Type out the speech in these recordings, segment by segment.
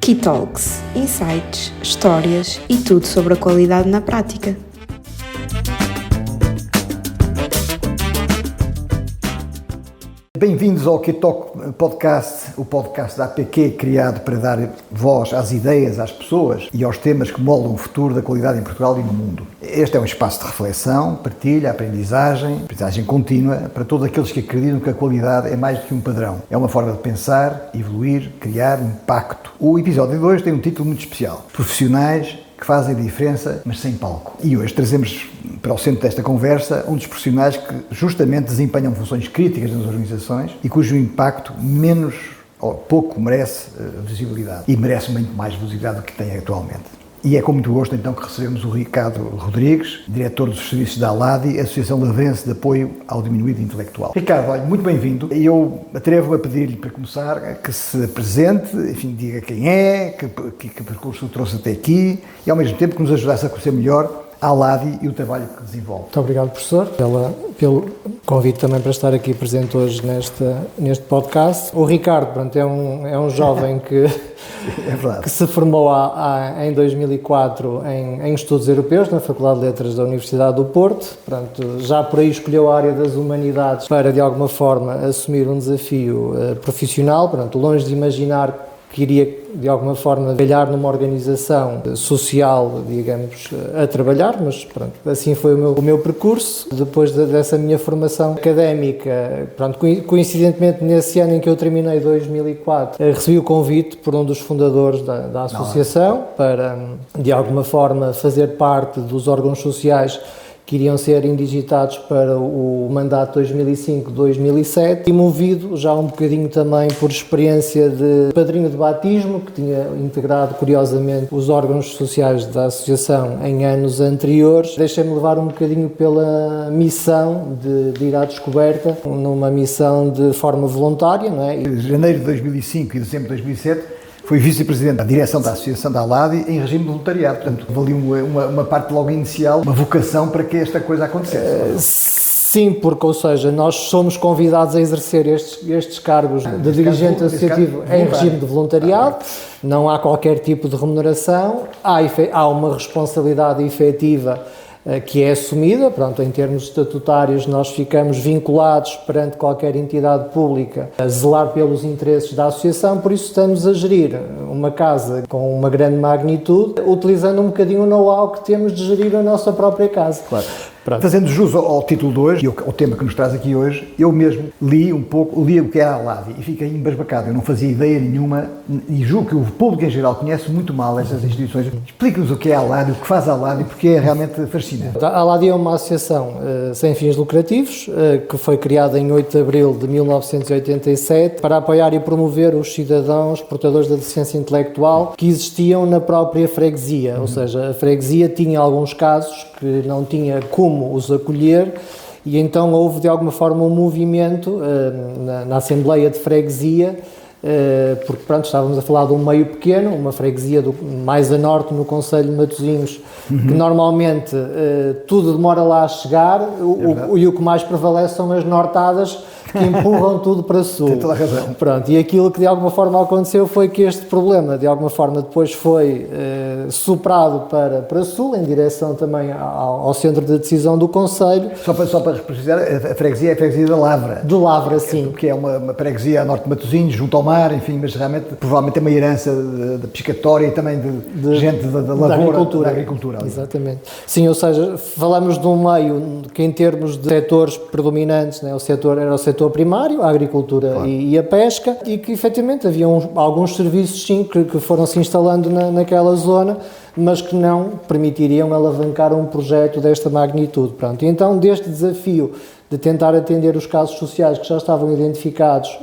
Key Talks, insights, histórias e tudo sobre a qualidade na prática. Bem-vindos ao Key Talk Podcast, o podcast da APQ criado para dar voz às ideias, às pessoas e aos temas que moldam o futuro da qualidade em Portugal e no mundo. Este é um espaço de reflexão, partilha, aprendizagem contínua para todos aqueles que acreditam que a qualidade é mais do que um padrão. É uma forma de pensar, evoluir, criar impacto. O episódio de hoje tem um título muito especial: Profissionais que fazem a diferença, mas sem palco. E hoje trazemos para o centro desta conversa um dos profissionais que justamente desempenham funções críticas nas organizações e cujo impacto menos ou pouco merece visibilidade. E merece muito mais visibilidade do que tem atualmente. E é com muito gosto então que recebemos o Ricardo Rodrigues, diretor dos serviços da ALADI, Associação Lavrense de Apoio ao Diminuído Intelectual. Ricardo, olha, muito bem-vindo. Eu atrevo-me a pedir-lhe, para começar, que se apresente, enfim, diga quem é, que percurso o trouxe até aqui e, ao mesmo tempo, que nos ajudasse a conhecer melhor a ALADI e o trabalho que desenvolve. Muito obrigado, professor, pelo convite também para estar aqui presente hoje neste podcast. O Ricardo, pronto, é um jovem que, que se formou em 2004 em Estudos Europeus, na Faculdade de Letras da Universidade do Porto. Pronto, já por aí escolheu a área das humanidades para, de alguma forma, assumir um desafio profissional. Pronto, longe de imaginar que iria, de alguma forma, trabalhar numa organização social, digamos, a trabalhar, mas pronto, assim foi o meu percurso. Depois dessa minha formação académica, pronto, coincidentemente nesse ano em que eu terminei, 2004, recebi o convite por um dos fundadores da associação para, de alguma forma, fazer parte dos órgãos sociais que iriam ser indigitados para o mandato 2005-2007 e movido já um bocadinho também por experiência de padrinho de batismo, que tinha integrado curiosamente os órgãos sociais da associação em anos anteriores. Deixei-me levar um bocadinho pela missão de ir à descoberta, numa missão de forma voluntária, não é? Em janeiro de 2005 e dezembro de 2007 foi vice-presidente da direção da Associação da ALADI em regime de voluntariado. Portanto, houve ali uma parte logo inicial, uma vocação para que esta coisa acontecesse. Sim, porque, ou seja, nós somos convidados a exercer estes cargos de dirigente associativo em regime de voluntariado, não há qualquer tipo de remuneração, há uma responsabilidade efetiva que é assumida. Pronto, em termos estatutários nós ficamos vinculados perante qualquer entidade pública a zelar pelos interesses da associação, por isso estamos a gerir uma casa com uma grande magnitude, utilizando um bocadinho o know-how que temos de gerir a nossa própria casa. Claro. Pronto. Fazendo jus ao título de hoje e ao tema que nos traz aqui hoje, eu mesmo li o que era a ALADI e fiquei embasbacado. Eu não fazia ideia nenhuma e julgo que o público em geral conhece muito mal estas instituições. Explique-nos o que é a ALADI, o que faz a ALADI, porque é realmente fascinante. A ALADI é uma associação sem fins lucrativos que foi criada em 8 de abril de 1987 para apoiar e promover os cidadãos portadores da deficiência intelectual que existiam na própria freguesia. Ou seja, a freguesia tinha alguns casos que não tinha como os acolher e então houve de alguma forma um movimento na Assembleia de Freguesia, porque pronto, estávamos a falar de um meio pequeno, uma freguesia mais a norte no concelho de Matosinhos, que normalmente tudo demora lá a chegar e o que mais prevalece são as nortadas que empurram tudo para sul. Tem toda a razão. Pronto, e aquilo que de alguma forma aconteceu foi que este problema de alguma forma depois foi superado para sul, em direção também ao centro de decisão do concelho. Só para precisar, a freguesia é a freguesia da Lavra. De Lavra, sim. Que é uma freguesia a norte de Matosinhos, junto ao mar, enfim, mas realmente, provavelmente é uma herança da pescatória e também de gente da lavoura, da agricultura. Exatamente. Sim, ou seja, falamos de um meio que em termos de setores predominantes, né, era o setor primário, a agricultura, claro, e a pesca, e que efetivamente havia alguns serviços, sim, que foram se instalando naquela zona, mas que não permitiriam alavancar um projeto desta magnitude. Pronto. E então, deste desafio de tentar atender os casos sociais que já estavam identificados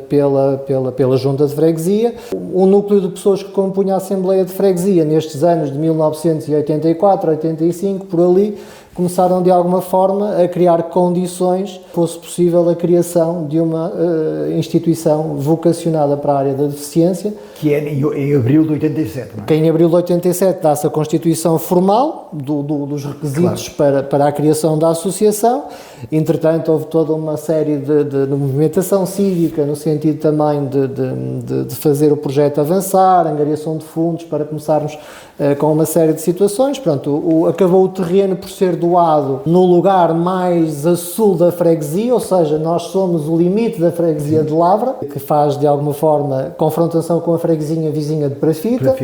pela Junta de Freguesia, o núcleo de pessoas que compunha a Assembleia de Freguesia nestes anos de 1984, 85, por ali, começaram de alguma forma a criar condições que fosse possível a criação de uma instituição vocacionada para a área da deficiência. Que é em abril de 87, não é? Que em abril de 87 dá-se a constituição formal dos requisitos para a criação da associação. Entretanto, houve toda uma série de movimentação cívica, no sentido também de fazer o projeto avançar, angariação de fundos para começarmos com uma série de situações. Pronto, acabou o terreno por ser doado no lugar mais a sul da freguesia, ou seja, nós somos o limite da freguesia de Lavra, que faz de alguma forma confrontação com a freguesia vizinha de Prafita.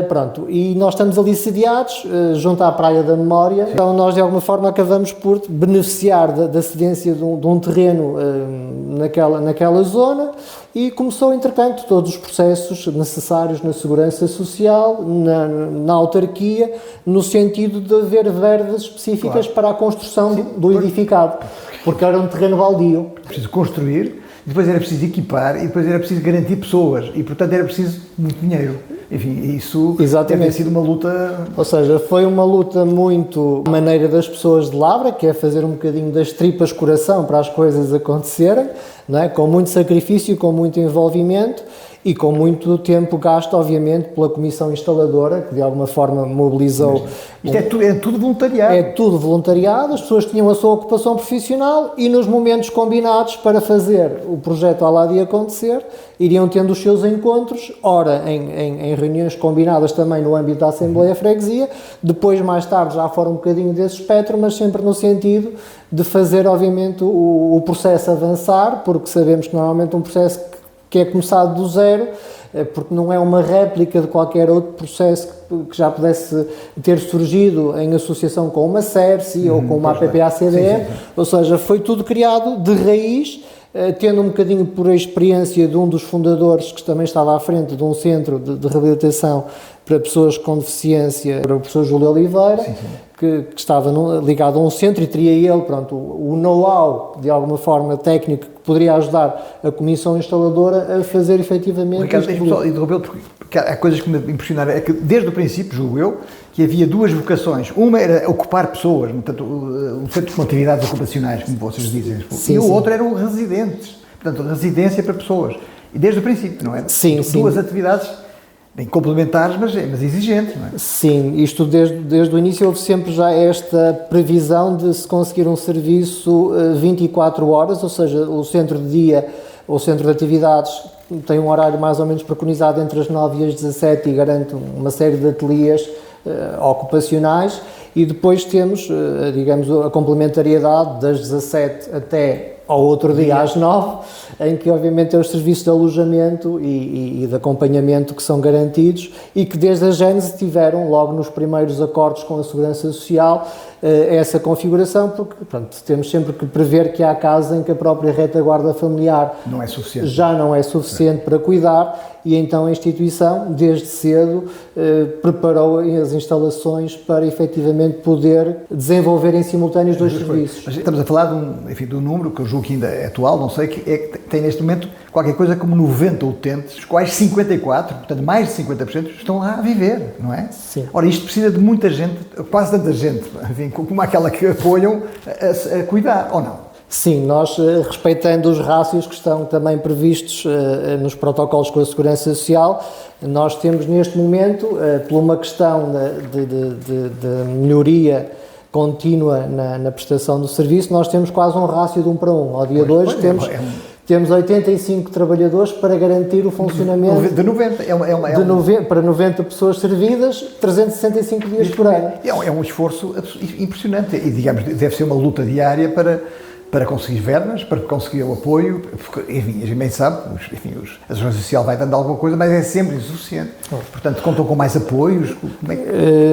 Pronto, e nós estamos ali sediados, junto à Praia da Memória, então nós de alguma forma acabamos por beneficiar da cedência de um terreno naquela zona. E começou, entretanto, todos os processos necessários na segurança social, na autarquia, no sentido de haver verbas específicas para a construção do edificado, porque era um terreno baldio. Preciso construir, depois era preciso equipar e depois era preciso garantir pessoas e, portanto, era preciso muito dinheiro. Enfim, isso deve ter sido uma luta... Ou seja, foi uma luta muito maneira das pessoas de Lavra, que é fazer um bocadinho das tripas coração para as coisas acontecerem, não é? Com muito sacrifício, com muito envolvimento e com muito tempo gasto, obviamente, pela comissão instaladora, que de alguma forma mobilizou... Isto é tudo voluntariado. É tudo voluntariado, as pessoas tinham a sua ocupação profissional e nos momentos combinados para fazer o projeto ao lado e acontecer, iriam tendo os seus encontros, ora em reuniões combinadas também no âmbito da Assembleia Freguesia, depois mais tarde já fora um bocadinho desse espectro, mas sempre no sentido de fazer, obviamente, o processo avançar, porque sabemos que normalmente um processo que é começado do zero, porque não é uma réplica de qualquer outro processo que já pudesse ter surgido em associação com uma CERSI ou com uma APPA-CDE, ou seja, foi tudo criado de raiz, tendo um bocadinho por experiência de um dos fundadores que também estava à frente de um centro de reabilitação para pessoas com deficiência, para o professor Júlio Oliveira, que estava ligado a um centro e teria ele, pronto, o know-how, de alguma forma, técnico, que poderia ajudar a comissão instaladora a fazer efetivamente... Ricardo, deixa-me só interrompê-lo, porque há coisas que me impressionaram, é que desde o princípio, julgo eu, que havia duas vocações. Uma era ocupar pessoas, portanto, o centro com atividades ocupacionais, como vocês dizem, e o outro eram residentes, portanto, residência para pessoas. E desde o princípio, não é? Duas atividades bem complementares, mas exigentes, não é? Sim, isto desde o início houve sempre já esta previsão de se conseguir um serviço 24 horas, ou seja, o centro de dia, ou centro de atividades, tem um horário mais ou menos preconizado entre as 9 e as 17 e garante uma série de ateliês ocupacionais, e depois temos, digamos, a complementariedade das 17 até ao outro dia às 9, em que obviamente tem os serviços de alojamento e de acompanhamento que são garantidos e que desde a gênese tiveram logo nos primeiros acordos com a Segurança Social essa configuração, porque pronto, temos sempre que prever que há casos em que a própria retaguarda familiar já não é suficiente para cuidar, e então a instituição desde cedo preparou as instalações para efetivamente poder desenvolver em simultâneo os dois serviços. Mas estamos a falar de um número que eu julgo que ainda é atual, não sei, que tem neste momento qualquer coisa como 90 utentes, os quais 54, portanto mais de 50% estão lá a viver, não é? Sim. Ora, isto precisa de muita gente, quase tanta gente, enfim, como aquela que apoiam a cuidar, ou não? Sim, nós, respeitando os rácios que estão também previstos nos protocolos com a Segurança Social, nós temos neste momento, por uma questão de melhoria contínua na prestação do serviço, nós temos quase um rácio de 1 para 1. Ao dia de hoje temos 85 trabalhadores para garantir o funcionamento... De 90, para 90 pessoas servidas, 365 dias por ano. É um esforço impressionante e, digamos, deve ser uma luta diária para conseguir verbas, para conseguir o apoio, porque, enfim, a gente bem sabe, a Segurança Social vai dando alguma coisa, mas é sempre insuficiente. Portanto, contam com mais apoios?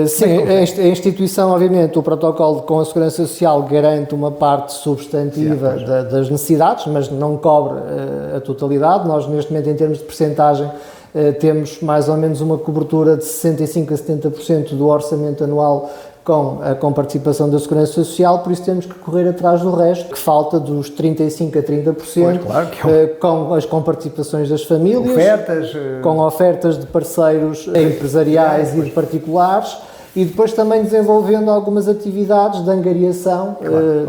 Sim, a instituição, obviamente, o protocolo com a Segurança Social garante uma parte substantiva das necessidades, mas não cobre a totalidade. Nós, neste momento, em termos de percentagem, temos mais ou menos uma cobertura de 65% a 70% do orçamento anual com participação da Segurança Social, por isso temos que correr atrás do resto, que falta dos 35% a 30%, pois, claro, com participações das famílias, ofertas, com ofertas de parceiros empresariais e de particulares, e depois também desenvolvendo algumas atividades de angariação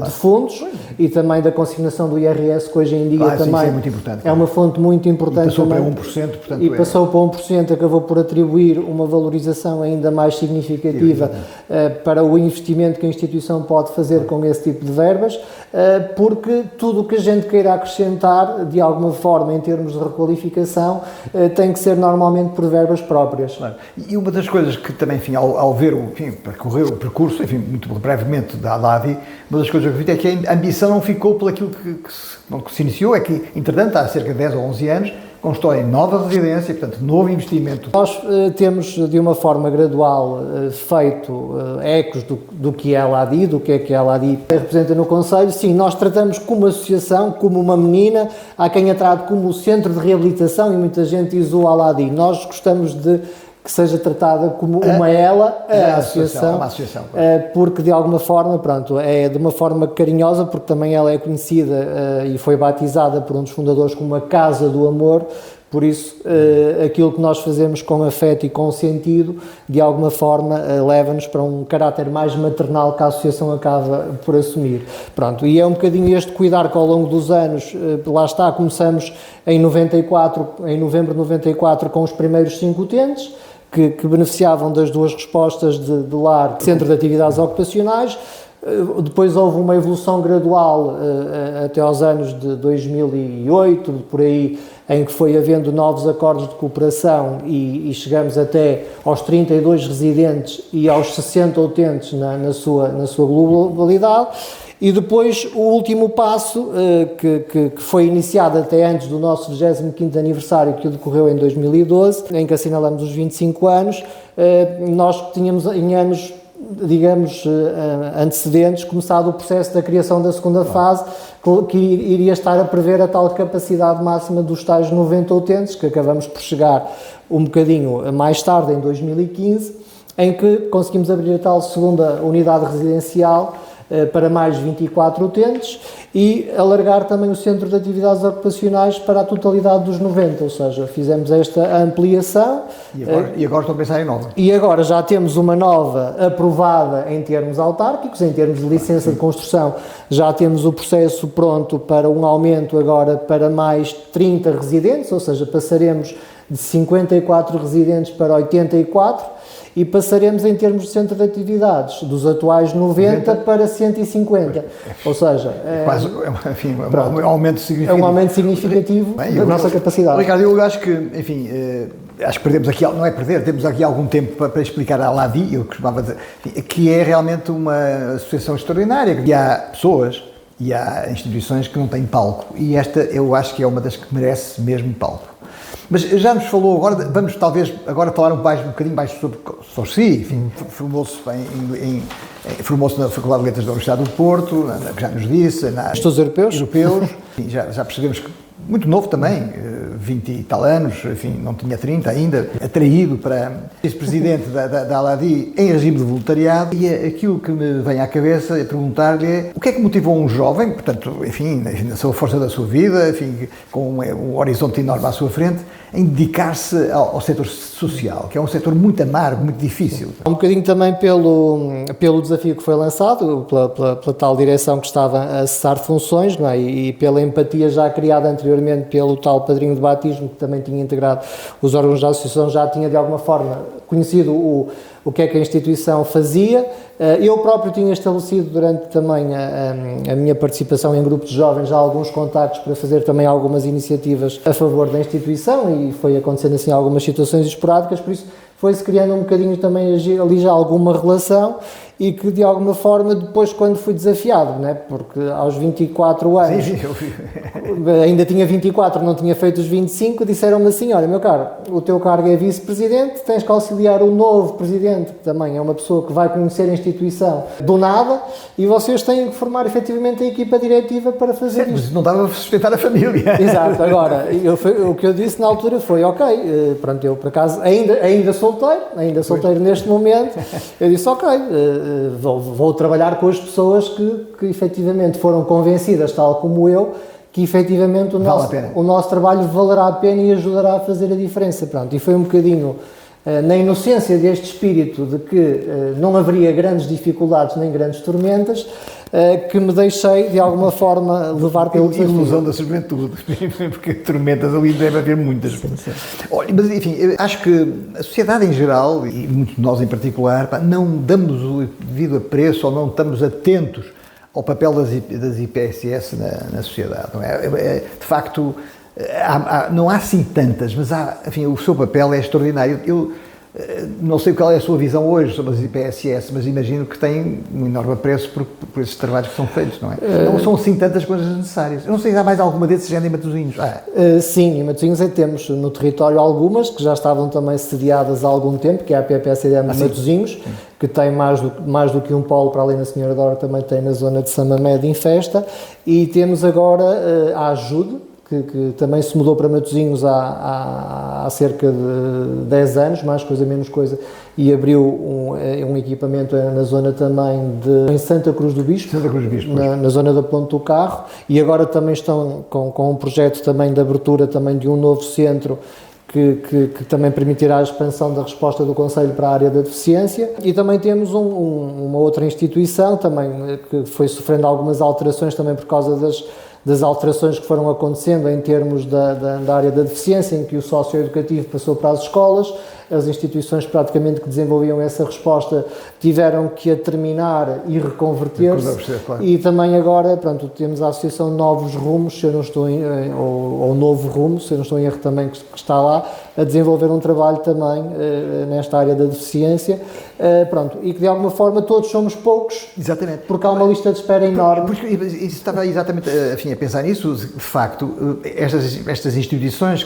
de fundos e também da consignação do IRS, que hoje em dia também é muito importante. É uma fonte muito importante. E passou também, para 1%, portanto... E passou para 1%, acabou por atribuir uma valorização ainda mais significativa para o investimento que a instituição pode fazer com esse tipo de verbas, porque tudo o que a gente queira acrescentar, de alguma forma, em termos de requalificação, tem que ser normalmente por verbas próprias. Claro. E uma das coisas que também, enfim, ao ver, percorrer o percurso, enfim, muito brevemente da Aladi, uma das coisas que eu vi é que a ambição não ficou por aquilo que se iniciou, é que, entretanto, há cerca de 10 ou 11 anos, constroem nova residência, portanto, novo investimento. Nós temos, de uma forma gradual, feito ecos do que é a Aladi, do que é a Aladi representa no Conselho. Sim, nós tratamos como associação, como uma menina, há quem a trate como centro de reabilitação e muita gente diz o Aladi. Nós gostamos de que seja tratada como uma a associação, porque de alguma forma, pronto, é de uma forma carinhosa, porque também ela é conhecida e foi batizada por um dos fundadores como a Casa do Amor, por isso aquilo que nós fazemos com afeto e com sentido, de alguma forma leva-nos para um caráter mais maternal que a associação acaba por assumir. Pronto, e é um bocadinho este cuidar que ao longo dos anos, lá está, começamos em 94, em novembro de 94, com os primeiros 5 utentes, que beneficiavam das duas respostas de lar, Centro de Atividades Ocupacionais. Depois houve uma evolução gradual até aos anos de 2008, por aí, em que foi havendo novos acordos de cooperação e chegamos até aos 32 residentes e aos 60 utentes na sua globalidade. E depois o último passo, que foi iniciado até antes do nosso 25º aniversário, que decorreu em 2012, em que assinalamos os 25 anos, nós tínhamos em anos, digamos, antecedentes, começado o processo da criação da segunda fase, que iria estar a prever a tal capacidade máxima dos tais 90 utentes, que acabamos por chegar um bocadinho mais tarde, em 2015, em que conseguimos abrir a tal segunda unidade residencial para mais 24 utentes e alargar também o Centro de Atividades Ocupacionais para a totalidade dos 90, ou seja, fizemos esta ampliação. E agora estão a pensar em nova. E agora já temos uma nova aprovada em termos autárquicos, em termos de licença de construção, já temos o processo pronto para um aumento agora para mais 30 residentes, ou seja, passaremos de 54 residentes para 84, e passaremos em termos de centro de atividades dos atuais 90 para 150, ou seja, quase, enfim, um aumento significativo. É um aumento significativo da nossa capacidade. Ricardo, eu acho que, enfim, acho que perdemos aqui, não é perder, temos aqui algum tempo para explicar a Aladi, eu costumava dizer, que é realmente uma associação extraordinária, que há pessoas e há instituições que não têm palco, e esta eu acho que é uma das que merece mesmo palco. Mas já nos falou, agora vamos talvez agora falar um bocadinho mais sobre si, enfim, formou-se na Faculdade de Letras da Universidade do Porto, que já nos disse, Estudos Europeus, enfim, já percebemos que muito novo também, 20 e tal anos, enfim, não tinha 30 ainda, atraído para vice-presidente da Aladi em regime de voluntariado, e aquilo que me vem à cabeça é perguntar-lhe o que é que motivou um jovem, portanto, enfim, na sua força da sua vida, enfim, com um horizonte enorme à sua frente, em dedicar-se ao setor social, que é um setor muito amargo, muito difícil. Um bocadinho também pelo desafio que foi lançado, pela tal direção que estava a cessar funções, não é? E pela empatia já criada anteriormente pelo tal padrinho de batismo, que também tinha integrado os órgãos da associação, já tinha de alguma forma conhecido o que é que a instituição fazia. Eu próprio tinha estabelecido durante também a minha participação em grupos de jovens já alguns contactos para fazer também algumas iniciativas a favor da instituição e foi acontecendo assim algumas situações esporádicas, por isso foi-se criando um bocadinho também ali já alguma relação e que de alguma forma depois quando fui desafiado, né? Porque aos 24 anos, ainda tinha 24, não tinha feito os 25, disseram-me assim, olha meu caro, o teu cargo é vice-presidente, tens que auxiliar o novo presidente, que também é uma pessoa que vai conhecer a instituição do nada e vocês têm que formar efetivamente a equipa diretiva para fazer isso. Mas não dava para sustentar a família. Exato, agora, o que eu disse na altura foi, ok, pronto, eu por acaso ainda solteiro neste momento, eu disse, ok, vou trabalhar com as pessoas que efetivamente foram convencidas, tal como eu, que efetivamente o nosso trabalho valerá a pena e ajudará a fazer a diferença. Pronto, e foi um bocadinho na inocência deste espírito de que não haveria grandes dificuldades nem grandes tormentas, que me deixei, de alguma forma, levar pelo desafio. Ilusão da juventude, porque tormentas ali deve haver muitas. Olha, mas, enfim, eu acho que a sociedade em geral, e muitos de nós em particular, não damos o devido apreço ou não estamos atentos ao papel das IPSS na sociedade. Não é? De facto, não há assim tantas, mas enfim, o seu papel é extraordinário. Eu não sei qual é a sua visão hoje sobre as IPSS, mas imagino que tem um enorme apreço por esses trabalhos que são feitos, não é? Não são assim tantas coisas necessárias. Eu não sei se há mais alguma desses género em Matosinhos. Sim, em Matosinhos temos no território algumas que já estavam também sediadas há algum tempo, que é a PPSDM de Matosinhos, que tem mais do que um polo, para além da Senhora Dora, também tem na zona de Samamed em Festa, e temos agora a Ajude, que também se mudou para Matosinhos há cerca de 10 anos, mais coisa, menos coisa, e abriu um equipamento na zona também em Santa Cruz do Bispo, na zona da Ponte do Carro, e agora também estão com um projeto também de abertura também de um novo centro que também permitirá a expansão da resposta do Conselho para a área da deficiência. E também temos uma outra instituição também que foi sofrendo algumas alterações também por causa das alterações que foram acontecendo em termos da área da deficiência, em que o socioeducativo passou para as escolas. As instituições praticamente que desenvolviam essa resposta tiveram que a terminar e reconverter-se, claro. E também agora, pronto, temos a Associação Novos Rumos, se eu não estou ou Novo Rumo, se eu não estou em erro também, que está lá, a desenvolver um trabalho também nesta área da deficiência, pronto, e que de alguma forma todos somos poucos. Exatamente. Porque há uma lista de espera enorme. Porque estava exatamente a pensar nisso, de facto, estas instituições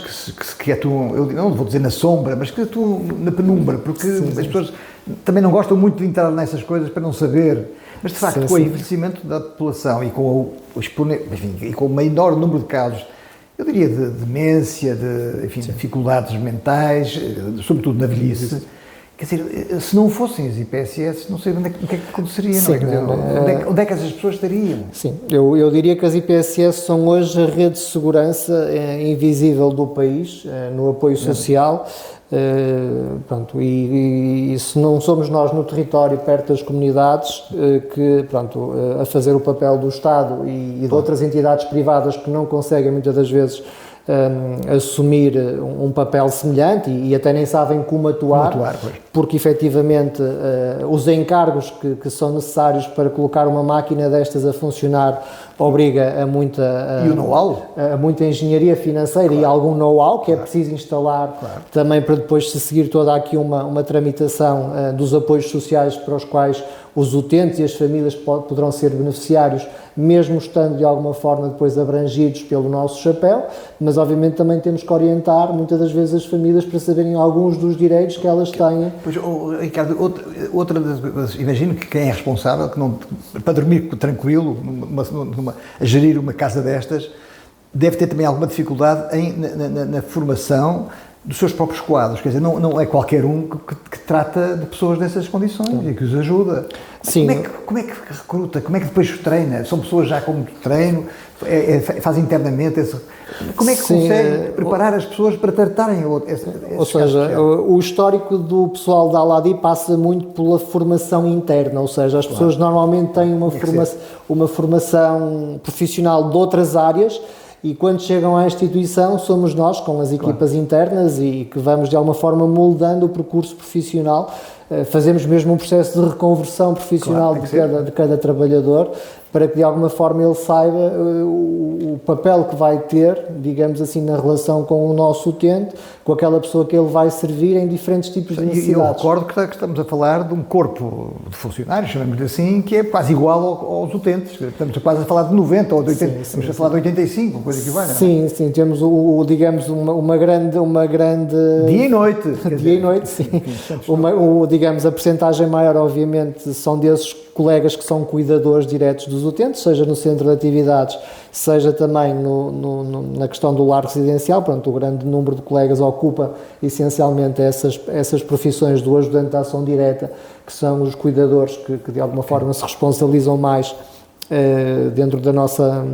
que atuam, eu não vou dizer na sombra, mas que atuam na penumbra, porque as pessoas também não gostam muito de entrar nessas coisas para não saber, mas de facto com o envelhecimento da população e com o maior número de casos, eu diria de demência, de dificuldades mentais, sobretudo na velhice, quer dizer, se não fossem as IPSS, não sei o que é que aconteceria, onde é que essas pessoas estariam? Sim, eu diria que as IPSS são hoje a rede de segurança invisível do país, no apoio social. Pronto, e se não somos nós no território, perto das comunidades, a fazer o papel do Estado e de outras entidades privadas que não conseguem muitas das vezes assumir um papel semelhante e até nem sabem como atuar porque efetivamente os encargos que são necessários para colocar uma máquina destas a funcionar obriga a muita engenharia financeira e algum know-how que é preciso instalar também para depois se seguir toda aqui uma tramitação dos apoios sociais para os quais os utentes e as famílias poderão ser beneficiários, mesmo estando de alguma forma depois abrangidos pelo nosso chapéu, mas obviamente também temos que orientar muitas das vezes as famílias para saberem alguns dos direitos que elas têm. Pois, Ricardo, imagino que quem é responsável, para dormir tranquilo, a gerir uma casa destas, deve ter também alguma dificuldade na formação dos seus próprios quadros, quer dizer, não é qualquer um que trata de pessoas dessas condições e que os ajuda. Sim. Como é que recruta? Como é que depois treina? São pessoas já com muito treino? Faz internamente? Como é que consegue preparar as pessoas para tratarem esses Ou seja, o histórico do pessoal da Aladi passa muito pela formação interna, ou seja, as pessoas normalmente têm uma formação profissional de outras áreas. E quando chegam à instituição, somos nós, com as equipas internas, e que vamos de alguma forma moldando o percurso profissional. Fazemos mesmo um processo de reconversão profissional de cada trabalhador, para que de alguma forma ele saiba o papel que vai ter, digamos assim, na relação com o nosso utente, com aquela pessoa que ele vai servir em diferentes tipos de necessidades. E eu recordo que estamos a falar de um corpo de funcionários, chamamos assim, que é quase igual aos utentes. Estamos quase a falar de 90 ou de 80, estamos a falar de 85, coisa que vai, não é? Sim, temos digamos uma grande... Dia e noite. Dia e noite, sim. Digamos, a percentagem maior, obviamente, são desses colegas que são cuidadores diretos dos utentes, seja no centro de atividades, seja também na questão do lar residencial. Pronto, o grande número de colegas ocupa essencialmente essas profissões do ajudante de ação direta, que são os cuidadores que de alguma forma se responsabilizam mais dentro da nossa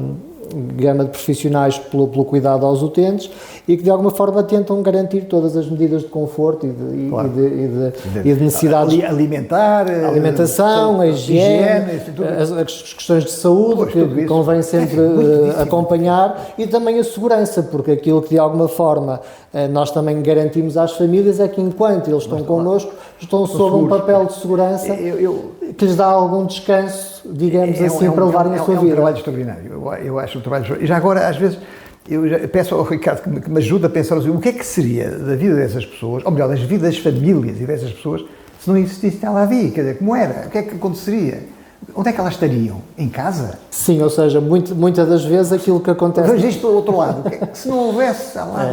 gama de profissionais pelo cuidado aos utentes e que de alguma forma tentam garantir todas as medidas de conforto e de necessidades. Alimentação, a higiene, as questões de saúde que convém sempre acompanhar e também a segurança, porque aquilo que de alguma forma nós também garantimos às famílias é que enquanto eles estão connosco, estão sob um papel de segurança que lhes dá algum descanso, digamos para levarem a sua vida. É um trabalho extraordinário, eu acho um trabalho extraordinário. E já agora, às vezes, eu já peço ao Ricardo que me ajude a pensar assim, o que é que seria da vida dessas pessoas, ou melhor, das vidas das famílias e dessas pessoas, se não existisse ela ali, quer dizer, como era? O que é que aconteceria? Onde é que elas estariam? Em casa? Sim, ou seja, muitas das vezes aquilo que acontece... Veja isto pelo outro lado, se não houvesse lá...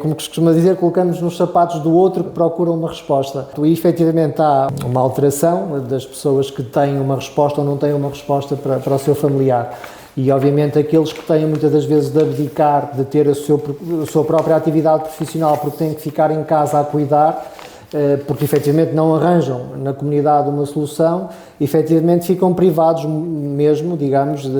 como se costuma dizer, colocamos nos sapatos do outro que procura uma resposta. E efetivamente há uma alteração das pessoas que têm uma resposta ou não têm uma resposta para o seu familiar. E obviamente aqueles que têm muitas das vezes de abdicar, de ter a sua própria atividade profissional porque têm que ficar em casa a cuidar, porque efetivamente não arranjam na comunidade uma solução, efetivamente ficam privados mesmo, digamos,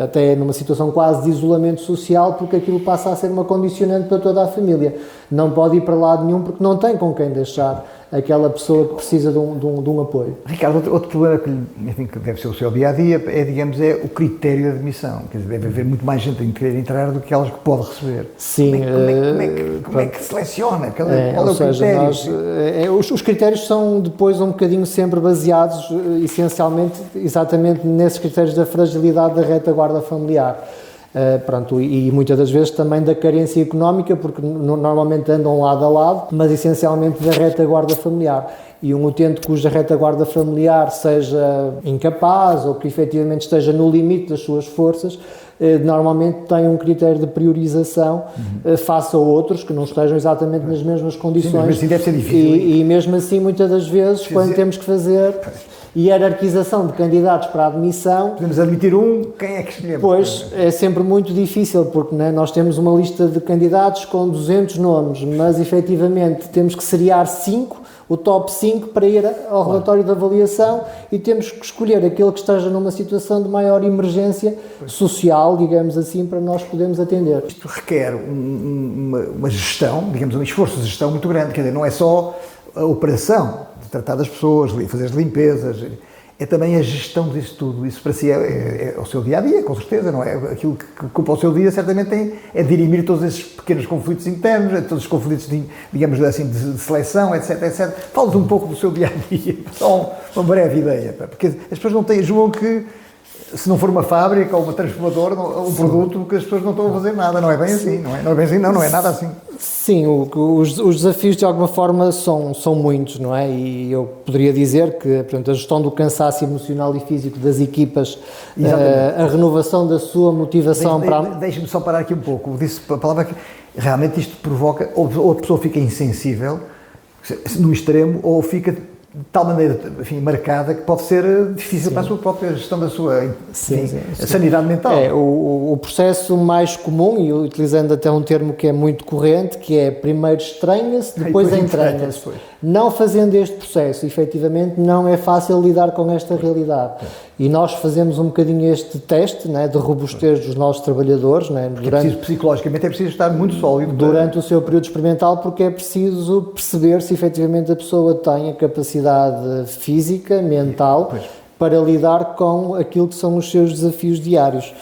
até numa situação quase de isolamento social, porque aquilo passa a ser uma condicionante para toda a família. Não pode ir para lado nenhum porque não tem com quem deixar aquela pessoa que precisa de um apoio. Ricardo, outro problema que deve ser o seu dia-a-dia é o critério de admissão. Quer dizer, deve haver muito mais gente a querer entrar do que aquelas que pode receber. Sim. Como é que seleciona? Qual é o critério? Os critérios são depois um bocadinho sempre baseados essencialmente exatamente nesses critérios da fragilidade da retaguarda familiar. E muitas das vezes também da carência económica, porque normalmente andam lado a lado, mas essencialmente da retaguarda familiar. E um utente cuja retaguarda familiar seja incapaz ou que efetivamente esteja no limite das suas forças, normalmente tem um critério de priorização face a outros que não estejam exatamente nas mesmas condições. Sim, mas assim deve ser difícil. E mesmo assim, muitas das vezes, quando temos que fazer hierarquização de candidatos para a admissão... Podemos admitir quem é que escolhemos? Pois, é sempre muito difícil, porque nós temos uma lista de candidatos com 200 nomes, mas efetivamente temos que seriar 5, o top 5 para ir ao relatório de avaliação e temos que escolher aquele que esteja numa situação de maior emergência social, digamos assim, para nós podermos atender. Isto requer uma gestão, digamos, um esforço de gestão muito grande, quer dizer, não é só a operação, tratar das pessoas, fazer as limpezas, é também a gestão disso tudo. Isso para si é o seu dia-a-dia, com certeza, não é? Aquilo que ocupa o seu dia certamente é dirimir todos esses pequenos conflitos internos, todos os conflitos, digamos assim, de seleção, etc, etc. Fala-nos um pouco do seu dia-a-dia, só uma breve ideia, porque as pessoas julgam que se não for uma fábrica ou uma transformadora, um produto, que as pessoas não estão a fazer nada, não é bem assim, não é bem assim, não é nada assim. Sim, os desafios de alguma forma são muitos, não é? E eu poderia dizer que, portanto, a gestão do cansaço emocional e físico das equipas, a renovação da sua motivação Deixe-me só parar aqui um pouco, disse a palavra que realmente isto provoca, ou a pessoa fica insensível, no extremo, ou fica de tal maneira, enfim, marcada que pode ser difícil para a sua própria gestão da sua sanidade mental. O processo mais comum, e utilizando até um termo que é muito corrente, que é primeiro estranha-se, depois entranha-se. Não fazendo este processo, efetivamente, não é fácil lidar com esta realidade. E nós fazemos um bocadinho este teste, né, de robustez dos nossos trabalhadores. Né, psicologicamente é preciso estar muito sólido. Durante o seu período experimental, porque é preciso perceber se efetivamente a pessoa tem a capacidade física, mental, para lidar com aquilo que são os seus desafios diários.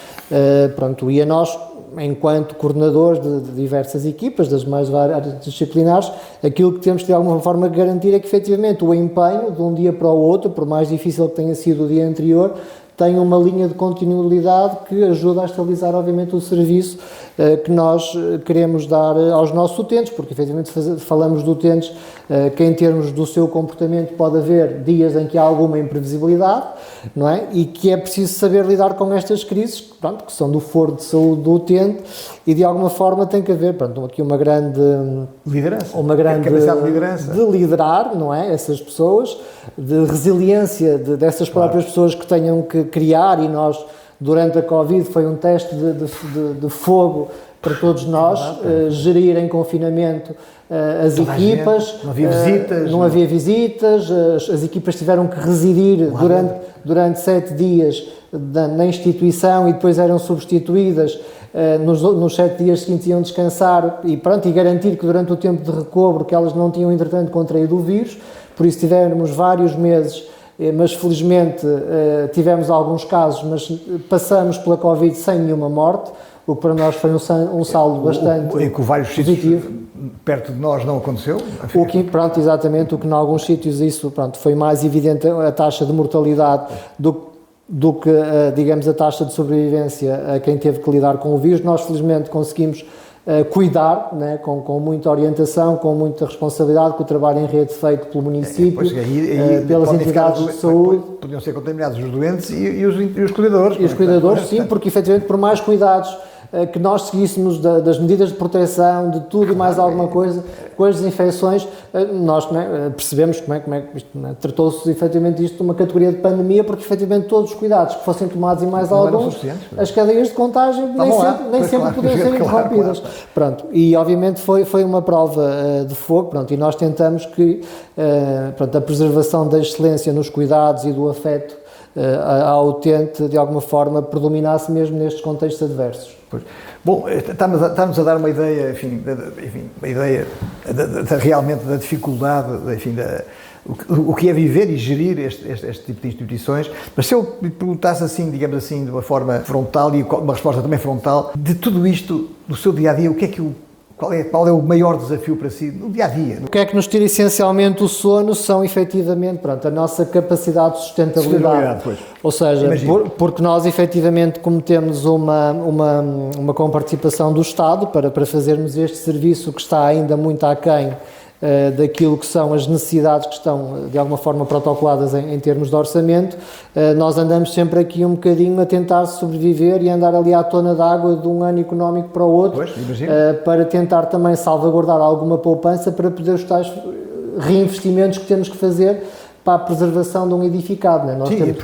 E a nós, enquanto coordenadores de diversas equipas, das mais várias disciplinares, aquilo que temos de alguma forma garantir é que efetivamente o empenho de um dia para o outro, por mais difícil que tenha sido o dia anterior, tem uma linha de continuidade que ajuda a estabilizar, obviamente, o serviço que nós queremos dar aos nossos utentes, porque efetivamente falamos de utentes que em termos do seu comportamento pode haver dias em que há alguma imprevisibilidade, não é? E que é preciso saber lidar com estas crises, que são do foro de saúde do utente, e de alguma forma tem que haver, aqui uma grande liderança, capacidade de liderança, de liderar, não é? Essas pessoas, de resiliência dessas próprias pessoas que tenham que criar, e nós durante a Covid foi um teste de fogo para todos nós, gerir em confinamento as Toda equipas. Não havia visitas. Não havia visitas, as equipas tiveram que residir durante 7 dias na instituição e depois eram substituídas. Nos 7 dias seguintes iam descansar e garantir que durante o tempo de recobro que elas não tinham entretanto contraído o vírus, por isso tivemos vários meses, mas felizmente tivemos alguns casos, mas passamos pela Covid sem nenhuma morte, o que para nós foi um saldo bastante em que vários positivo. Sítios perto de nós não aconteceu? Exatamente, o que em alguns sítios isso foi mais evidente a taxa de mortalidade do que, digamos, a taxa de sobrevivência a quem teve que lidar com o vírus. Nós, felizmente, conseguimos cuidar, né, com muita orientação, com muita responsabilidade, com o trabalho em rede feito pelo município, pelas entidades de saúde. Podiam ser contaminados os doentes e os cuidadores. E os cuidadores, sim, porque, efetivamente, por mais cuidados que nós seguíssemos das medidas de proteção, de tudo e mais alguma coisa, com as desinfecções, nós percebemos como é que isto, tratou-se efetivamente isto de uma categoria de pandemia, porque efetivamente todos os cuidados que fossem tomados e mais alguns, as cadeias de contagem nem sempre podiam ser interrompidas. Claro. Pronto, e obviamente foi uma prova de fogo, e nós tentamos que a preservação da excelência nos cuidados e do afeto ao utente, de alguma forma, predominasse mesmo nestes contextos adversos. Pois. Bom, está-nos a dar uma ideia, uma ideia realmente da dificuldade, o que é viver e gerir este tipo de instituições, mas se eu lhe perguntasse assim, digamos assim, de uma forma frontal e uma resposta também frontal, de tudo isto, do seu dia-a-dia, qual é o maior desafio para si no dia-a-dia? O que é que nos tira essencialmente o sono são, efetivamente, a nossa capacidade de sustentabilidade. Ou seja, porque nós, efetivamente, como temos uma comparticipação do Estado para fazermos este serviço que está ainda muito aquém daquilo que são as necessidades que estão, de alguma forma, protocoladas em termos de orçamento, nós andamos sempre aqui um bocadinho a tentar sobreviver e andar ali à tona d'água de um ano económico para o outro, para tentar também salvaguardar alguma poupança para poder os tais reinvestimentos que temos que fazer para a preservação de um edificado. Não é?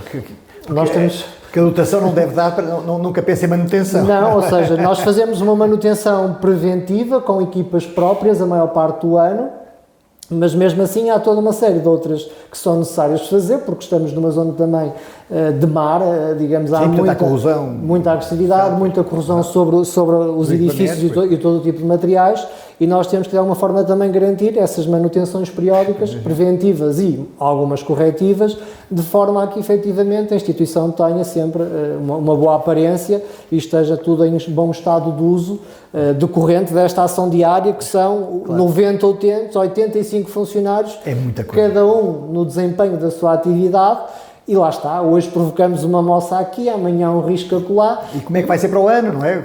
Nós temos que a dotação não deve dar para nunca pensar em manutenção. Não, ou seja, nós fazemos uma manutenção preventiva com equipas próprias a maior parte do ano, mas mesmo assim há toda uma série de outras que são necessárias de fazer, porque estamos numa zona também de mar, digamos, há muita agressividade, muita corrosão sobre os edifícios e todo o tipo de materiais, e nós temos que de alguma forma também garantir essas manutenções periódicas, preventivas e algumas corretivas, de forma a que efetivamente a instituição tenha sempre uma boa aparência e esteja tudo em bom estado de uso decorrente desta ação diária, que são 90 utentes, 85 funcionários, cada um no desempenho da sua atividade. E lá está, hoje provocamos uma moça aqui, amanhã um risco acolá. E como é que vai ser para o ano, não é?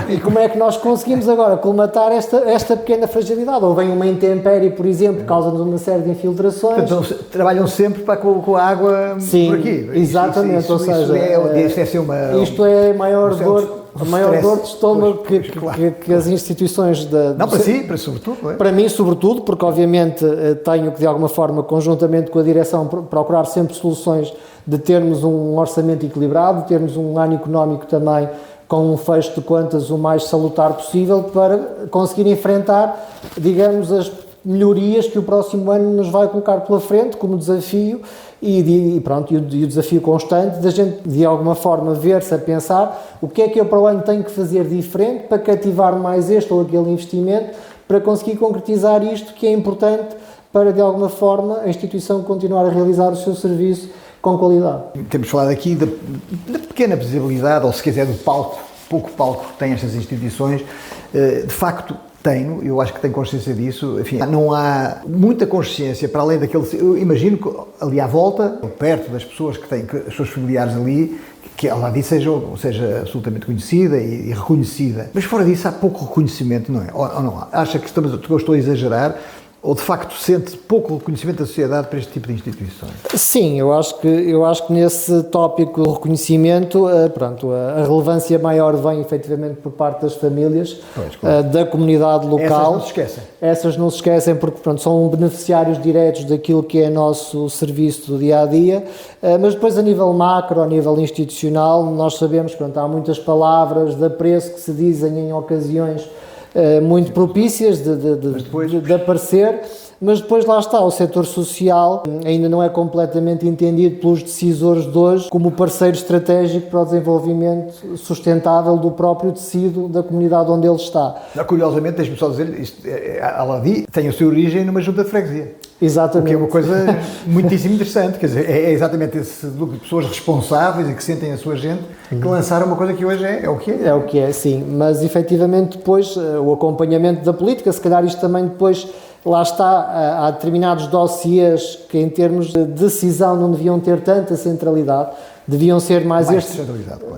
E como é que nós conseguimos agora colmatar esta pequena fragilidade? Ou vem uma intempérie, por exemplo, causa-nos uma série de infiltrações. Então, trabalham sempre com a água por aqui. Exatamente, Isto é a maior dor de estômago que as instituições sobretudo, não é? Para mim, sobretudo, porque obviamente tenho que, de alguma forma, conjuntamente com a direção, procurar sempre soluções de termos um orçamento equilibrado, de termos um ano económico também com um fecho de contas o mais salutar possível para conseguir enfrentar, digamos, as melhorias que o próximo ano nos vai colocar pela frente como desafio e o desafio constante da gente, de alguma forma, ver-se a pensar o que é que eu para o ano tenho que fazer diferente para cativar mais este ou aquele investimento para conseguir concretizar isto que é importante para, de alguma forma, a instituição continuar a realizar o seu serviço com qualidade. Temos falado aqui da pequena visibilidade, ou se quiser do pouco palco que têm estas instituições. De facto, eu acho que tenho consciência disso. Enfim, não há muita consciência para além daquele. Eu imagino que ali à volta, perto das pessoas que têm os seus familiares ali, que ela disso seja absolutamente conhecida e reconhecida. Mas fora disso há pouco reconhecimento, não é? Ou não há? Acha que eu estou a exagerar? Ou de facto sente pouco reconhecimento da sociedade para este tipo de instituições? Sim, eu acho que nesse tópico do reconhecimento, a relevância maior vem efetivamente por parte das famílias, claro, da comunidade local. Essas não se esquecem. Essas não se esquecem porque são beneficiários diretos daquilo que é nosso serviço do dia-a-dia, mas depois a nível macro, a nível institucional, nós sabemos que há muitas palavras de apreço que se dizem em ocasiões muito propícias de aparecer, mas depois lá está, o setor social ainda não é completamente entendido pelos decisores de hoje como parceiro estratégico para o desenvolvimento sustentável do próprio tecido da comunidade onde ele está. Curiosamente, deixe-me só dizer, a Aladi tem a sua origem numa junta de freguesia. Exatamente. O que é uma coisa muitíssimo interessante, quer dizer, é exatamente esse grupo de pessoas responsáveis e que sentem a sua gente que lançaram uma coisa que hoje é o que é. É o que é, sim, mas efetivamente depois o acompanhamento da política, se calhar isto também depois, lá está, há determinados dossiês que em termos de decisão não deviam ter tanta centralidade, deviam ser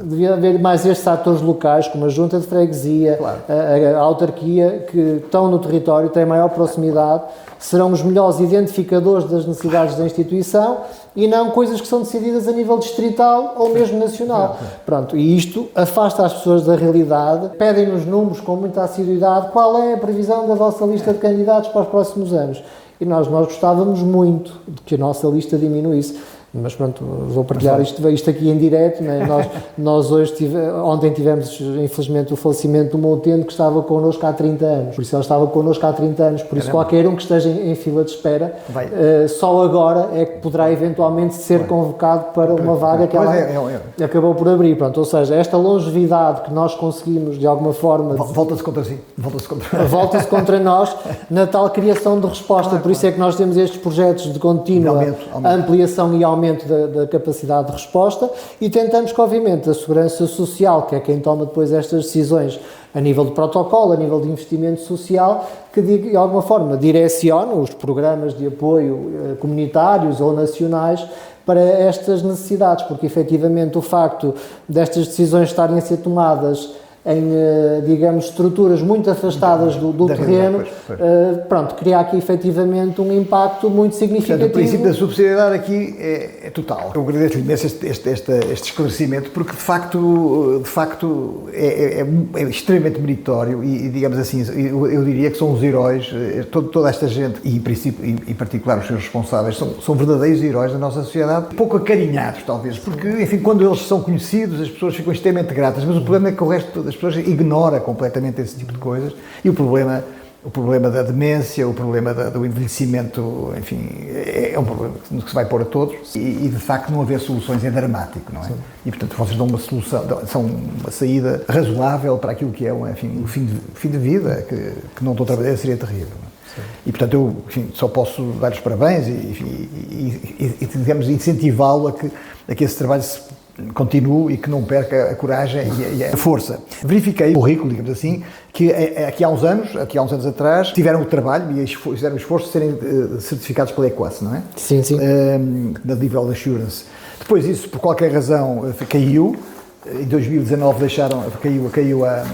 devia haver mais estes atores locais, como a junta de freguesia, claro, a autarquia, que estão no território, têm maior proximidade, serão os melhores identificadores das necessidades da instituição e não coisas que são decididas a nível distrital ou mesmo nacional. Pronto, e isto afasta as pessoas da realidade, pedem-nos números com muita assiduidade, qual é a previsão da vossa lista de candidatos para os próximos anos? E nós gostávamos muito de que a nossa lista diminuísse. Mas pronto, vou partilhar isto aqui em direto, né? Nós hoje ontem tivemos infelizmente o falecimento do Montendo, que estava connosco há 30 anos, por isso ele estava connosco há 30 anos, por isso qualquer um que esteja em fila de espera, só agora é que poderá eventualmente ser convocado para uma vaga que ela acabou por abrir, pronto, ou seja, esta longevidade que nós conseguimos de alguma forma... Volta-se contra si, volta-se contra nós na tal criação de resposta, por isso é que nós temos estes projetos de contínua ampliação e aumento da capacidade de resposta e tentamos que, obviamente, a Segurança Social, que é quem toma depois estas decisões a nível de protocolo, a nível de investimento social, que de alguma forma direcione os programas de apoio comunitários ou nacionais para estas necessidades, porque efetivamente o facto destas decisões estarem a ser tomadas em, digamos, estruturas muito afastadas do terreno, cria aqui efetivamente um impacto muito significativo. Portanto, o princípio da subsidiariedade aqui é total. Eu agradeço-lhe imenso este esclarecimento, porque de facto é extremamente meritório e, digamos assim, eu diria que são os heróis, toda esta gente, e em princípio, em particular os seus responsáveis, são verdadeiros heróis da nossa sociedade, pouco acarinhados talvez, porque, enfim, quando eles são conhecidos, as pessoas ficam extremamente gratas, mas o problema é que o resto das pessoas ignora completamente esse tipo de coisas e o problema da demência, o problema do envelhecimento, enfim, é um problema que se vai pôr a todos e de facto não haver soluções é dramático, não é? Sim. E portanto vocês dão uma solução, são uma saída razoável para aquilo que é o fim de vida, que não estou a trabalhar seria terrível. Sim. E portanto eu, enfim, só posso dar os parabéns e digamos, incentivá-lo a que esse trabalho se continue e que não perca a coragem e a força. Verifiquei o currículo, digamos assim, que aqui há uns anos atrás, tiveram o trabalho e fizeram o esforço de serem certificados pela EQUAS, não é? Sim, sim. Na Level Assurance. Depois isso, por qualquer razão, caiu. Em 2019 caiu a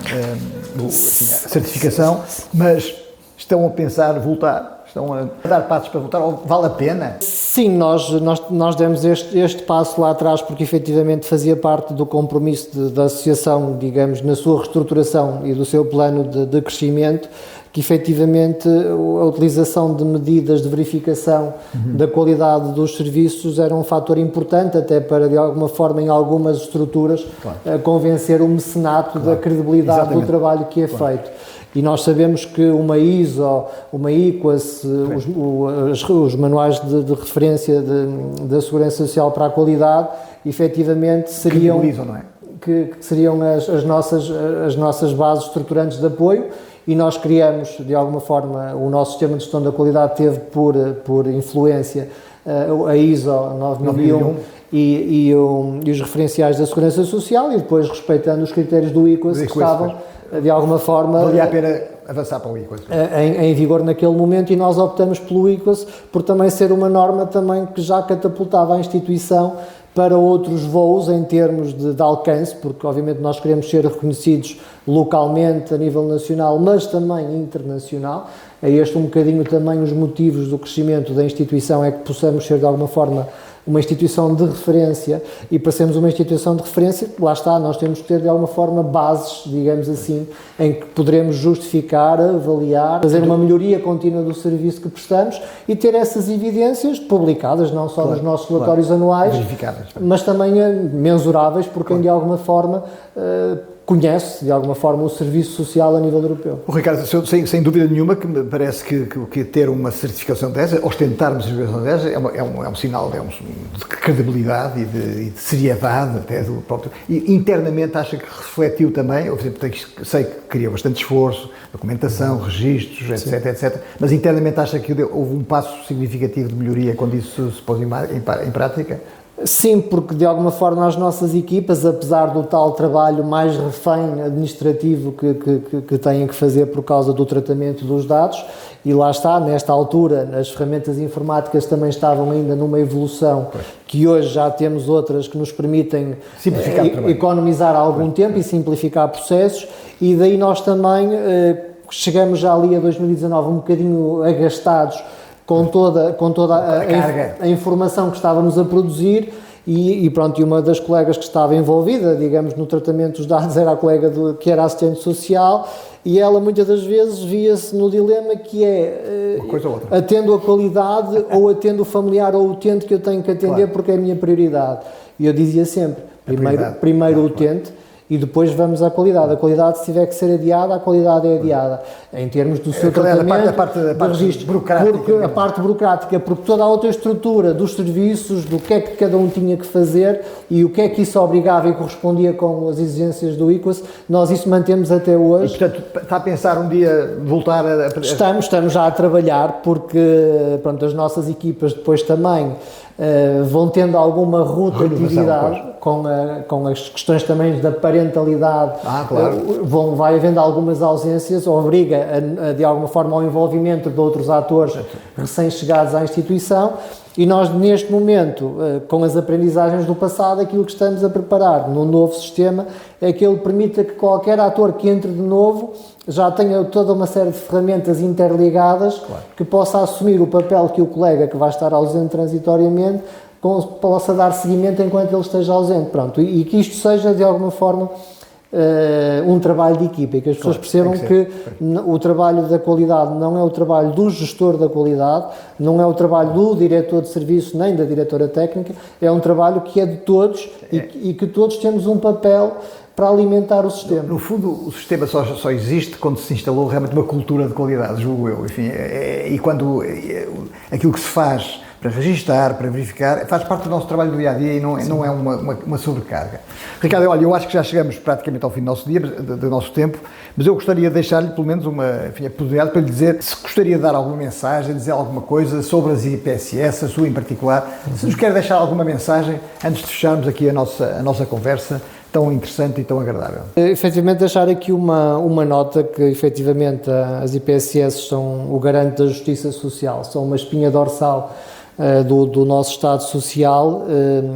certificação, mas estão a pensar voltar. Estão a dar passos para voltar, ou vale a pena? Sim, nós demos este passo lá atrás porque efetivamente fazia parte do compromisso da associação, digamos, na sua reestruturação e do seu plano de crescimento, que efetivamente a utilização de medidas de verificação da qualidade dos serviços era um fator importante até para, de alguma forma, em algumas estruturas, convencer o mecenato da credibilidade do trabalho que é feito. E nós sabemos que uma ISO, uma EQUAS, os manuais de referência da Segurança Social para a qualidade, efetivamente seriam, que seriam as nossas bases estruturantes de apoio, e nós criamos, de alguma forma, o nosso sistema de gestão da qualidade teve por influência a ISO 9001 e os referenciais da Segurança Social, e depois respeitando os critérios do EQUAS que estavam, de alguma forma... Valia a pena avançar para o EQUAS. Em vigor naquele momento, e nós optamos pelo EQUAS por também ser uma norma também que já catapultava a instituição para outros voos em termos de alcance, porque obviamente nós queremos ser reconhecidos localmente, a nível nacional, mas também internacional. É este um bocadinho também os motivos do crescimento da instituição, é que possamos ser de alguma forma uma instituição de referência, e para sermos uma instituição de referência, lá está, nós temos que ter de alguma forma bases, digamos assim, em que poderemos justificar, avaliar, fazer uma melhoria contínua do serviço que prestamos e ter essas evidências publicadas, não só nos nossos relatórios anuais, mas também mensuráveis por quem de alguma forma conhece, de alguma forma, o serviço social a nível europeu. Ricardo, sem dúvida nenhuma, que me parece que ter uma certificação dessa, ostentarmos a certificação dessa, é um sinal de credibilidade e de seriedade até do próprio... E internamente acha que refletiu também, ou, por exemplo, sei que queria bastante esforço, documentação, registros, etc, mas internamente acha que houve um passo significativo de melhoria quando isso se pôs em prática? Sim, porque de alguma forma as nossas equipas, apesar do tal trabalho mais refém administrativo que têm que fazer por causa do tratamento dos dados, e lá está, nesta altura, as ferramentas informáticas também estavam ainda numa evolução, que hoje já temos outras que nos permitem economizar algum tempo e simplificar processos, e daí nós também chegamos já ali a 2019 um bocadinho agastados com toda a informação que estávamos a produzir e pronto, e uma das colegas que estava envolvida, digamos, no tratamento dos dados era a colega que era assistente social, e ela muitas das vezes via-se no dilema que é atendo a qualidade ou atendo o familiar ou o utente que eu tenho que atender porque é a minha prioridade. E eu dizia sempre, primeiro o utente, e depois vamos à qualidade. A qualidade, se tiver que ser adiada, a qualidade é adiada. Em termos do seu tratamento, a parte registro, burocrática. Porque a parte burocrática, porque toda a outra estrutura dos serviços, do que é que cada um tinha que fazer e o que é que isso obrigava e correspondia com as exigências do IQAS, nós isso mantemos até hoje. E, portanto, está a pensar um dia voltar a... Estamos já a trabalhar, porque pronto, as nossas equipas depois também vão tendo alguma rotatividade com as questões também da parentalidade, vai havendo algumas ausências, obriga de alguma forma ao envolvimento de outros atores recém-chegados à instituição, e nós neste momento, com as aprendizagens do passado, aquilo que estamos a preparar no novo sistema é que ele permita que qualquer ator que entre de novo já tenha toda uma série de ferramentas interligadas que possa assumir o papel que o colega que vai estar ausente transitoriamente possa dar seguimento enquanto ele esteja ausente. Pronto, e que isto seja de alguma forma um trabalho de equipa, e que as pessoas percebam que o trabalho da qualidade não é o trabalho do gestor da qualidade, não é o trabalho do diretor de serviço nem da diretora técnica, é um trabalho que é de todos e que todos temos um papel para alimentar o sistema. No fundo, o sistema só existe quando se instalou realmente uma cultura de qualidade, julgo eu. Enfim, e quando aquilo que se faz para registar, para verificar, faz parte do nosso trabalho do dia-a-dia e não é uma sobrecarga. Ricardo, olha, eu acho que já chegamos praticamente ao fim do nosso dia, do nosso tempo, mas eu gostaria de deixar-lhe pelo menos a possibilidade para lhe dizer se gostaria de dar alguma mensagem, dizer alguma coisa sobre as IPSS, a sua em particular, se nos quer deixar alguma mensagem antes de fecharmos aqui a nossa conversa tão interessante e tão agradável. Efetivamente, deixar aqui uma nota que efetivamente as IPSS são o garante da justiça social, são uma espinha dorsal do nosso Estado Social,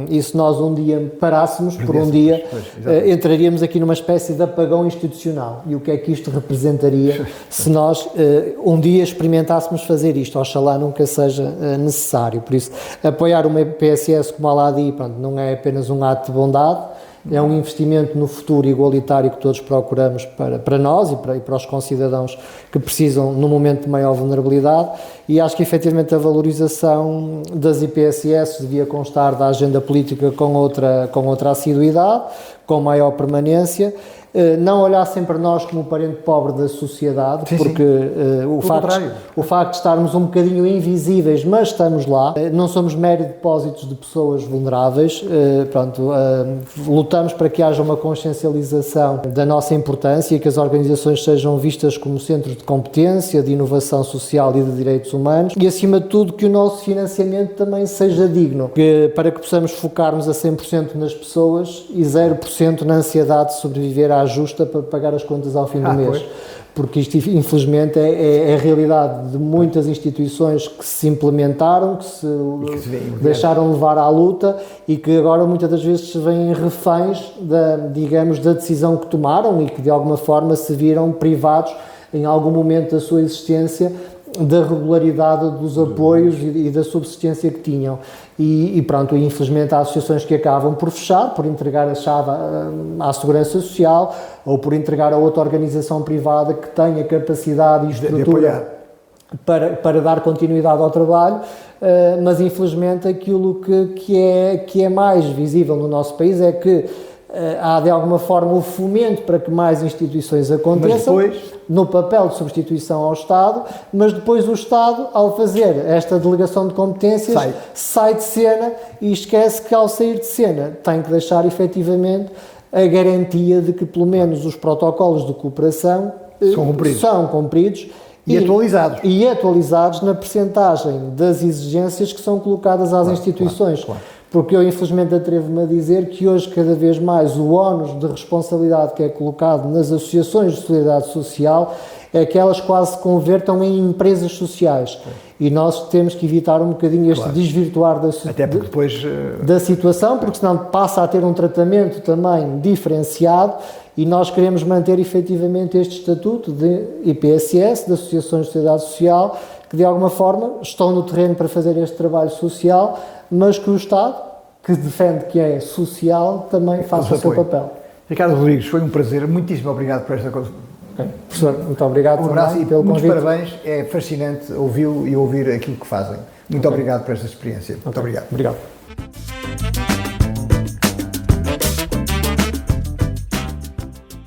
e se nós um dia parássemos, entraríamos aqui numa espécie de apagão institucional. E o que é que isto representaria se nós um dia experimentássemos fazer isto? Oxalá nunca seja necessário. Por isso, apoiar uma IPSS como a LADI, não é apenas um ato de bondade, é um investimento no futuro igualitário que todos procuramos para nós e para os concidadãos que precisam num momento de maior vulnerabilidade, e acho que efetivamente a valorização das IPSS devia constar da agenda política com outra assiduidade, com maior permanência, não olhar sempre nós como o parente pobre da sociedade, porque o facto de estarmos um bocadinho invisíveis, mas estamos lá, não somos mero depósitos de pessoas vulneráveis, lutamos para que haja uma consciencialização da nossa importância e que as organizações sejam vistas como centros de competência, de inovação social e de direitos humanos, e acima de tudo que o nosso financiamento também seja digno, para que possamos focarmos a 100% nas pessoas e 0% na ansiedade de sobreviver à justa para pagar as contas ao fim do mês. porque isto infelizmente é a realidade de muitas instituições que se implementaram, que se deixaram levar à luta e que agora muitas das vezes se veem reféns da decisão que tomaram e que de alguma forma se viram privados em algum momento da sua existência da regularidade dos apoios e da subsistência que tinham. E pronto, infelizmente há associações que acabam por fechar, por entregar a chave à Segurança Social ou por entregar a outra organização privada que tenha capacidade e estrutura para dar continuidade ao trabalho, mas infelizmente aquilo que é mais visível no nosso país é que há de alguma forma o fomento para que mais instituições aconteçam no papel de substituição ao Estado, mas depois o Estado, ao fazer esta delegação de competências, sai de cena e esquece que ao sair de cena tem que deixar efetivamente a garantia de que pelo menos os protocolos de cooperação são cumpridos e atualizados na percentagem das exigências que são colocadas às instituições. Claro. Porque eu, infelizmente, atrevo-me a dizer que hoje, cada vez mais, o ónus de responsabilidade que é colocado nas associações de solidariedade social é que elas quase se convertam em empresas sociais. E nós temos que evitar um bocadinho este desvirtuar da situação, porque senão passa a ter um tratamento também diferenciado e nós queremos manter efetivamente este estatuto de IPSS, de Associações de Solidariedade Social, que de alguma forma estão no terreno para fazer este trabalho social, mas que o Estado, que defende que é social, também faça o seu papel. Ricardo Rodrigues, foi um prazer, muitíssimo obrigado por esta coisa. Professor, muito obrigado e pelo convite. Muitos parabéns, é fascinante ouvi-lo e ouvir aquilo que fazem. Muito obrigado por esta experiência. Muito obrigado. Obrigado.